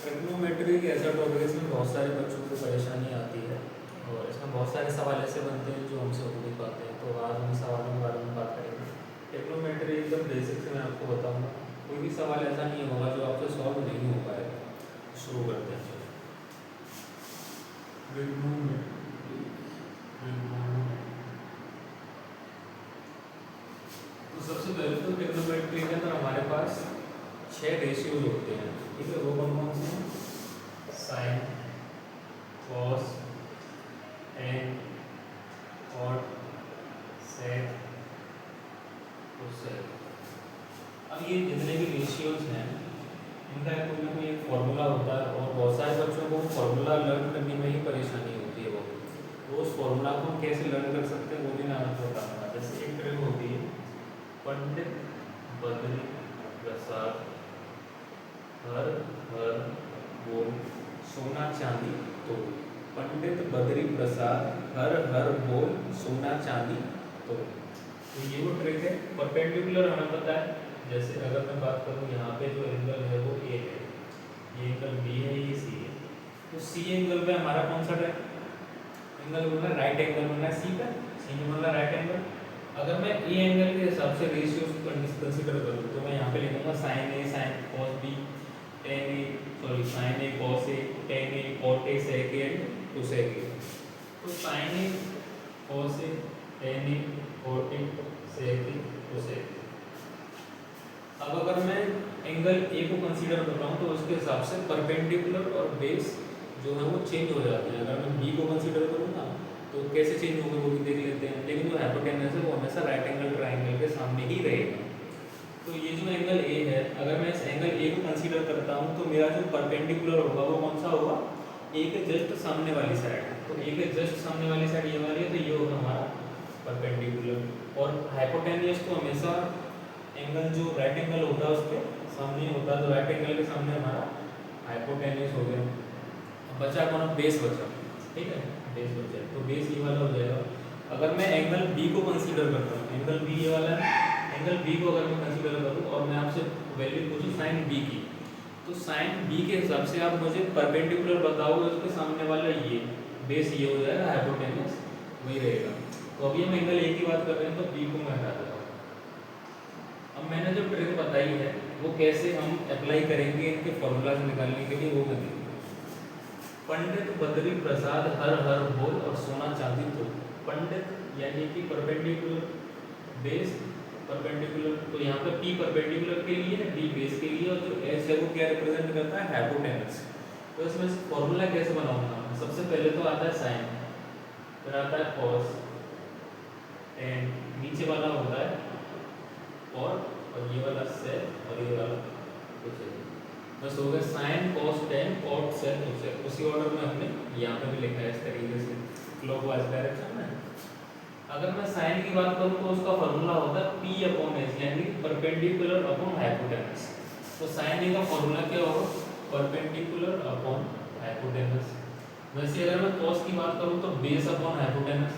Trigonometry एक ऐसा topic है इसमें बहुत सारे बच्चों को परेशानी आती है और इसमें बहुत सारे सवाल ऐसे बनते हैं जो हमसे हो नहीं पाते हैं। तो आज हम सवालों के बारे में बात करेंगे। ट्रिग्नोमेट्री एकदम बेसिक से मैं आपको बताऊंगा, कोई भी सवाल ऐसा नहीं होगा जो आपसे सॉल्व नहीं हो पाएगा। शुरू करते हैं। ट्रिग्नोमेट्री तो सबसे पहले तो ट्रिग्नोमेट्री के अंदर हमारे पास 6 रेशियोज होते हैं। ठीक है, वो कौन कौन से हैं? Sign, cos, tan, cot, sec, cosec. अब ये जितने भी रेशियोज हैं इनका कोई ना कोई एक फॉर्मूला होता है और बहुत सारे बच्चों को फॉर्मूला लर्न करने में ही परेशानी होती है। वो उस फॉर्मूला को हम कैसे लर्न कर सकते हैं वो भी मैं आपको बताऊंगा। जैसे एक ट्रिक होती है, पंडित बद्री प्रसाद हर हर बोल सोना चांदी तो। पंडित बद्री प्रसाद हर हर बोल सोना चांदी तो ये वो ट्रिक है। परपेंडिकुलर हमें पता है, जैसे अगर मैं बात करूँ यहाँ पे जो एंगल है वो ए है, ये एंगल बी है, ये सी है। तो सी एंगल पे हमारा कौन सा एंगल बनना है? राइट एंगल बनना है सी पे। सी में बनना राइट एंगल। अगर मैं ए एंगल के हिसाब से रेशियोज को कंसीडर करूँ तो मैं यहाँ पे लिखूंगा sine A sine cos B, tan A sorry sine A cos A, tan A cot A, sec A and cosec A. तो sine A cos A, tan A cot A, sec A, cosec. अब अगर मैं angle A को consider कर रहा हूँ तो उसके हिसाब से परपेंडिकुलर और बेस जो है वो चेंज हो जाते हैं। अगर मैं बी को कंसीडर करूँगा तो कैसे चेंज होंगे वो भी देख लेते हैं। लेकिन जो हाइपोटेनस है वो हमेशा राइट एंगल ट्राइंगल के सामने ही रहेगा। तो ये जो एंगल ए है, अगर मैं इस एंगल ए को कंसीडर करता हूँ तो मेरा जो परपेंडिकुलर होगा वो कौन सा होगा? ए के जस्ट सामने वाली साइड। तो ए के जस्ट सामने वाली साइड ये वाली है, तो ये होगा हमारा परपेंडिकुलर। और हाइपोटेनियस तो हमेशा एंगल जो राइट एंगल होता है उसके सामने होता है, तो राइट एंगल के सामने हमारा हाइपोटेनियस हो गया। अब बचा कौन? बेस बचा। ठीक है, बेस बचा, तो बेस ये वाला हो जाएगा। अगर मैं एंगल बी को कंसीडर करता हूँ, एंगल बी ये वाला है, एंगल बी को अगर मैं कंसीडर करूँ और मैं आपसे वैल्यू पूछूँ साइन बी की, तो साइन बी के हिसाब से आप मुझे परपेंडिकुलर बताओगे उसके सामने वाला ये बेस ये हो जाएगा, हाइपोटेनस वही रहेगा। तो अभी हम एंगल ए की बात कर रहे हैं तो बी को मैं हटा देता हूँ। अब मैंने जो ट्रिक बताई है वो कैसे हम अप्लाई करेंगे इनके फॉर्मूलाज निकालने के लिए वो मैं पंडित बद्री प्रसाद हर हर बोल और सोना चांदी तो। पंडित यानी कि परपेंडिकुलर, बेस परपेंडिकुलर, तो यहाँ पे P परपेंडिकुलर के लिए है, D बेस के लिए, और जो H है वो क्या रिप्रेजेंट करता है? हाइपोटेनस। तो इसमें फॉर्मूला कैसे बनाऊंगा? सबसे पहले तो आता है साइन, फिर आता है कॉस, टेन, नीचे वाला होता है कॉट, और ये वाला सेक, और ये वाला कोसेक। बस हो गया sine cos tan cot sec cosec. उसी ऑर्डर में हमने यहाँ पे भी लिखा है इस तरीके से क्लॉकवाइज डायरेक्शन में। अगर मैं साइन की बात करूँ तो उसका फॉर्मूला होता है P अपॉन एच, यानी परपेंडिकुलर अपॉन हाइपोटेनस। तो साइन ए का फॉर्मूला क्या होगा? Perpendicular upon hypotenuse. वैसे अगर मैं कॉस की बात करूँ तो base upon hypotenuse,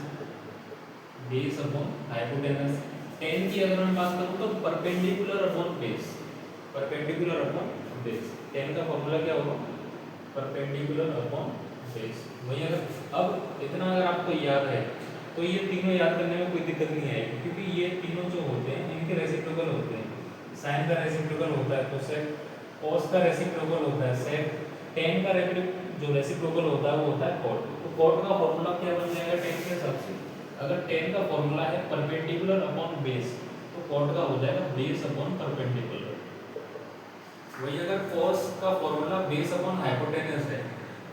base upon hypotenuse. Ten की अगर मैं बात करूँ तो perpendicular upon base, perpendicular upon base. Ten का फॉर्मूला क्या होगा? Perpendicular upon base. वही अगर अब इतना अगर आपको याद है तो ये तीनों याद करने में कोई दिक्कत नहीं आएगी, क्योंकि ये तीनों जो होते हैं इनके रेसिप्रोकल होते हैं। साइन का रेसिप्रोकल होता है कोसेक, कॉस का रेसिप्रोकल होता है सेक, टेन का जो रेसिप्रोकल होता है वो होता है कॉट। तो कॉट का फॉर्मूला क्या बन जाएगा टेन के हिसाब से? अगर टेन का फॉर्मूला है परपेंडिकुलर अपॉन बेस, तो कॉट का हो जाएगा बेस अपॉन परपेंडिकुलर। वही अगर कॉस का फॉर्मूला बेस अपॉन हाइपोटेनस है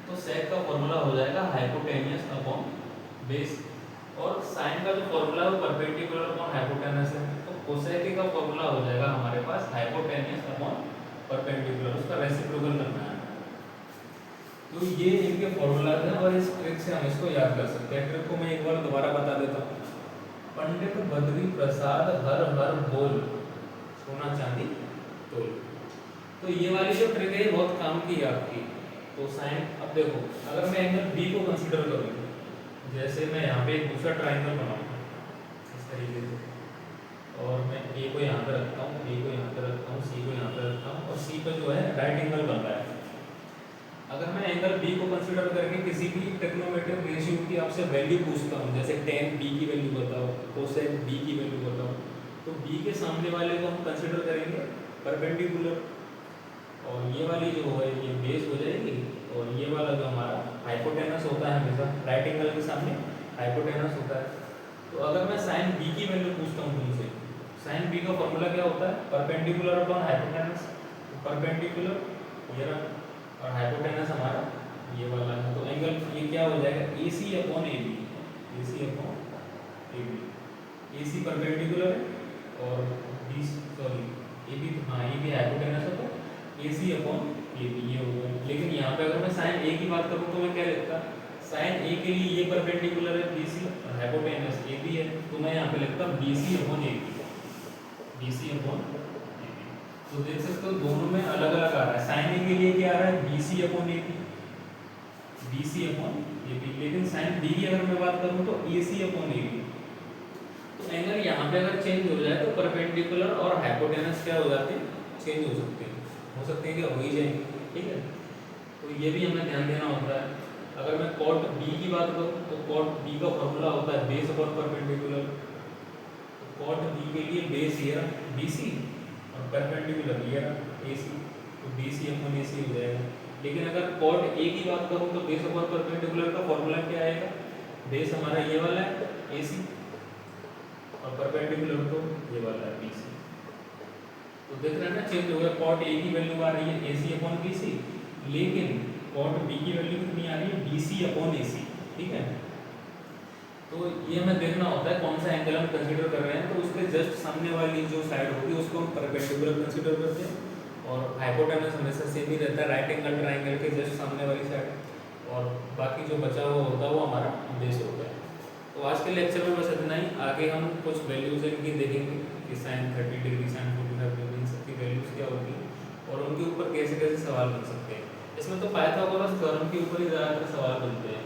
तो सेक का फॉर्मूला हो जाएगा हाइपोटेनियस अपॉन बेस। और साइन का जो फॉर्मूला है वो परपेंडिकुलर अपॉन हाइपोटेनस है, तो कोसेक का फॉर्मूला हो जाएगा हमारे पास हाइपोटेनियस अपॉन परपेंडिकुलर, उसका रेसिप्रोकल करना है। तो ये इनके फॉर्मूलाज हैं और इस ट्रिक से हम इसको याद कर सकते हैं। ट्रिक को मैं एक बार दोबारा बता देता हूँ। पंडित बद्री प्रसाद हर हर बोल सोना चांदी तोल। तो ये वाली जो ट्रिक है बहुत काम की है आपकी। तो साइन, अब देखो अगर मैं एंगल बी को कंसीडर करूँ, जैसे मैं यहाँ पे एक दूसरा ट्राइंगल बनाऊँ इस तरीके से, और मैं ए को यहाँ पे रखता हूँ, बी को यहाँ पे रखता हूँ, सी को यहाँ पे रखता हूँ, और सी पे जो है राइट एंगल बन रहा है। बी को कंसिडर करके किसी भी ट्रिग्नोमेट्रिक रेशियो की आपसे वैल्यू पूछता हूँ, जैसे tan बी की वैल्यू बताओ, कोसेक बी की वैल्यू बताओ, तो बी के सामने वाले को हम कंसिडर करेंगे परपेंडिकुलर, और ये वाली जो है ये बेस हो जाएगी, और ये वाला जो हमारा हाइपोटेनस होता है हमेशा राइट एंगल के सामने हाइपोटेनस होता है। तो अगर मैं साइन बी की वैल्यू पूछता हूँ तुमसे, साइन बी का फॉर्मूला क्या होता है, परपेंडिकुलर अपॉन हाइपोटेनस, परपेंडिकुलर ये रहा और हाइपोटेनस हमारा ये वाला है, तो एंगल ये क्या हो जाएगा A C upon A B, A C upon A B, A C perpendicular है और बी सॉरी ए बी, हाँ ए बी हाइपोटेनस है, तो A C upon A B ये हो गया। लेकिन यहाँ पे अगर मैं साइन ए की बात करूँ तो मैं क्या लिखता, साइन ए के लिए ये परपेंडिकुलर है बी सी और हाइपोटेनस ए बी है, तो मैं यहाँ पे लिखता B C upon A B, B C upon A B. तो देख सकते हो दोनों में अलग अलग आ रहा है, साइन ए के लिए क्या आ रहा है B C upon A B, B C upon A B, लेकिन साइन बी की अगर मैं बात करूँ तो A C upon A B. तो एंगल यहाँ पे अगर चेंज हो जाए तो परपेंडिकुलर और हाइपोटेनस क्या हो जाते हैं, चेंज हो सकते हैं क्या हो ही जाएंगे, ठीक है। तो ये भी हमें ध्यान देना होता है। अगर मैं कॉट बी की बात करूँ तो कॉट बी का फॉर्मूला होता है बेस अपॉन परपेंडिकुलर, तो कॉट बी के लिए बेस ये रहा बी सी और परपेंडिकुलर ये रहा ए सी, तो बी सी अपॉन ए सी हो जाएगा। लेकिन अगर कॉट ए की बात करूँ तो बेस अपॉन परपेंडिकुलर का फॉर्मूला क्या आएगा, बेस हमारा ये वाला है ए सी और परपेंडिकुलर तो ये वाला है बी सी। तो देख रहे हैं ना चेंज हो गया, कॉट ए की वैल्यू आ रही है ए सी अपॉन बी सी, लेकिन कॉट बी की वैल्यू कितनी आ रही है बी सी अपॉन ए सी, ठीक है। तो ये हमें देखना होता है कौन सा एंगल हम कंसीडर कर रहे हैं, तो उसके जस्ट सामने वाली जो साइड होगी उसको हम परपेंडिकुलर कंसीडर करते हैं, और हाइपोटेनस हमेशा सेम ही रहता है राइट एंगल ट्राइंगल के जस्ट सामने वाली साइड, और बाकी जो बचा हुआ होता है वो हमारा बेस होता है। तो आज के लेक्चर में बस इतना ही, आगे हम कुछ वैल्यूज इनकी देखेंगे कि साइन 30 डिग्री साइन 45 डिग्री इन सबकी वैल्यूज क्या होगी और उनके ऊपर कैसे कैसे सवाल बन सकते हैं। इसमें तो पाइथागोरस थ्योरम के ऊपर ही ज़्यादातर सवाल बनते हैं।